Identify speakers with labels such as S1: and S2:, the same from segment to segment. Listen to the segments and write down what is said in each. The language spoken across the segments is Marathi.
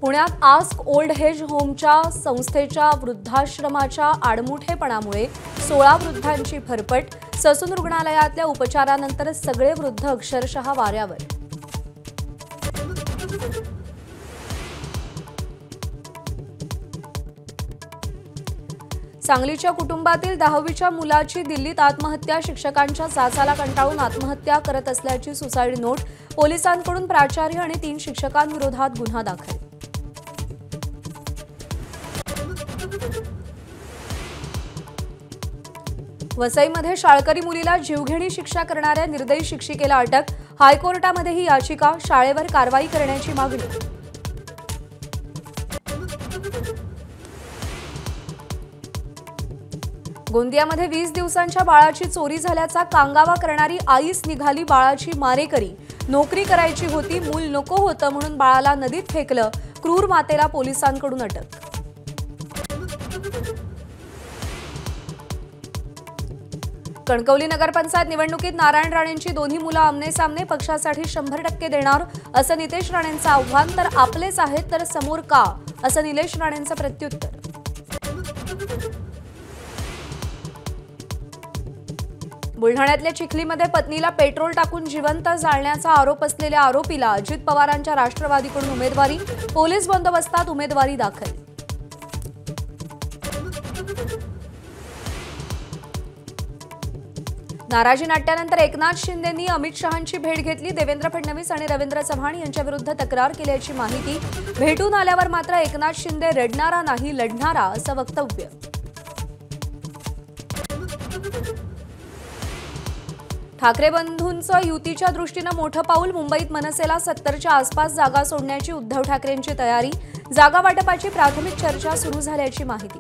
S1: पुण्यात आस्क ओल्ड एज होमच्या संस्थेच्या वृद्धाश्रमाच्या आडमुठेपणामुळे 16 वृद्धांची भरपट। ससून रुग्णालयातल्या उपचारानंतर सगळे वृद्ध अक्षरशः वाऱ्यावर। सांगलीच्या कुटुंबातील 10वीच्या मुलाची दिल्लीत आत्महत्या। शिक्षकांच्या जाचाला कंटाळून आत्महत्या करत असल्याची सुसाईड नोट। पोलिसांकडून प्राचार्य आणि 3 शिक्षकांविरोधात गुन्हा दाखल। वसईमध्ये शाळकरी मुलीला जीवघेणी शिक्षा करणाऱ्या निर्दयी शिक्षिकेला अटक। हायकोर्टामध्ये ही याचिका। शाळेवर कारवाई करण्याची मागणी। गोंदियामध्ये 20 दिवसांच्या बाळाची चोरी झाल्याचा कांगावा करणारी आईच निघाली बाळाची मारेकरी। नोकरी करायची होती, मूल नको होतं म्हणून बाळाला नदीत फेकलं। क्रूर मातेला पोलिसांकडून अटक। कणकवली नगरपंचायत निवडणुकीत नारायण राणेंची दोन्ही मुलं आमने-सामने। पक्षासाठी 100% देणार असं नितेश राणेंचं आव्हान। तर आपलेच आहेत तर समोर का, असं निलेश राणेंचं प्रत्युत्तर। बुलढाण्यातल्या चिखलीमध्ये पत्नीला पेट्रोल टाकून जिवंत जाळण्याचा आरोप असलेल्या आरोपीला अजित पवारांच्या राष्ट्रवादीकडून उमेदवारी। पोलीस बंदोबस्तात उमेदवारी दाखल। नाराजी नाट्यानंतर एकनाथ शिंदेंनी अमित शहांची भेट घेतली। देवेंद्र फडणवीस आणि रवींद्र चव्हाण यांच्याविरुद्ध तक्रार केल्याची माहिती। भेटून आल्यावर मात्र एकनाथ शिंदे रडणारा नाही लढणारा असं वक्तव्य। ठाकरे बंधूंचं युतीच्या दृष्टीनं मोठं पाऊल। मुंबईत मनसेला 70च्या आसपास जागा सोडण्याची उद्धव ठाकरेंची तयारी। जागा वाटपाची प्राथमिक चर्चा सुरू झाल्याची माहिती।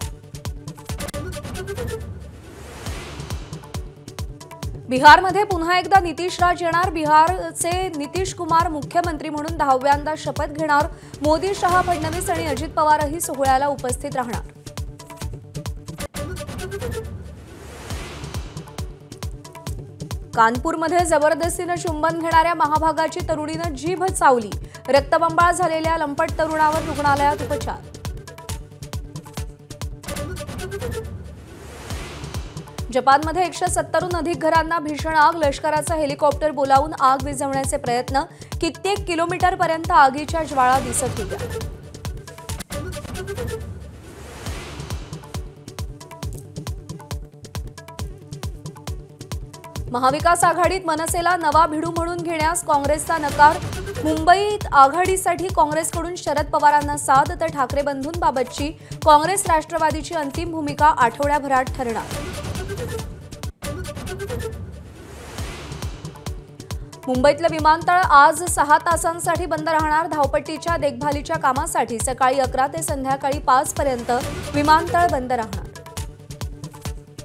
S1: बिहारमध्ये पुन्हा एकदा नितीश राज येणार। बिहारचे नितीश कुमार मुख्यमंत्री म्हणून 10व्यांदा शपथ घेणार। मोदी, शहा, फडणवीस आणि अजित पवारही सोहळ्याला उपस्थित राहणार। कानपूरमध्ये जबरदस्तीनं चुंबन घेणाऱ्या महाभागाची तरुणीनं जीभ चावली। रक्तबंबाळ झालेल्या लंपट तरुणावर रुग्णालयात उपचार। जपानमध्ये 170हून अधिक घरांना भीषण आग। लष्कराचं हेलिकॉप्टर बोलावून आग विझवण्याचे प्रयत्न। कित्येक किलोमीटरपर्यंत आगीच्या ज्वाळा दिसत होत्या। महाविकास आघाडीत मनसेला नवा भिडू म्हणून घेण्यास काँग्रेसचा नकार। मुंबईत आघाडीसाठी काँग्रेसकडून शरद पवारांना साथ। तर ठाकरे बंधूंबाबतची काँग्रेस राष्ट्रवादीची अंतिम भूमिका आठवड्याभरात ठरणार। मुंबईतलं विमानतळ आज 6 तासांसाठी बंद राहणार। धावपट्टीच्या देखभालीच्या कामासाठी सकाळी 11 ते संध्याकाळी 5 पर्यंत विमानतळ बंद राहणार।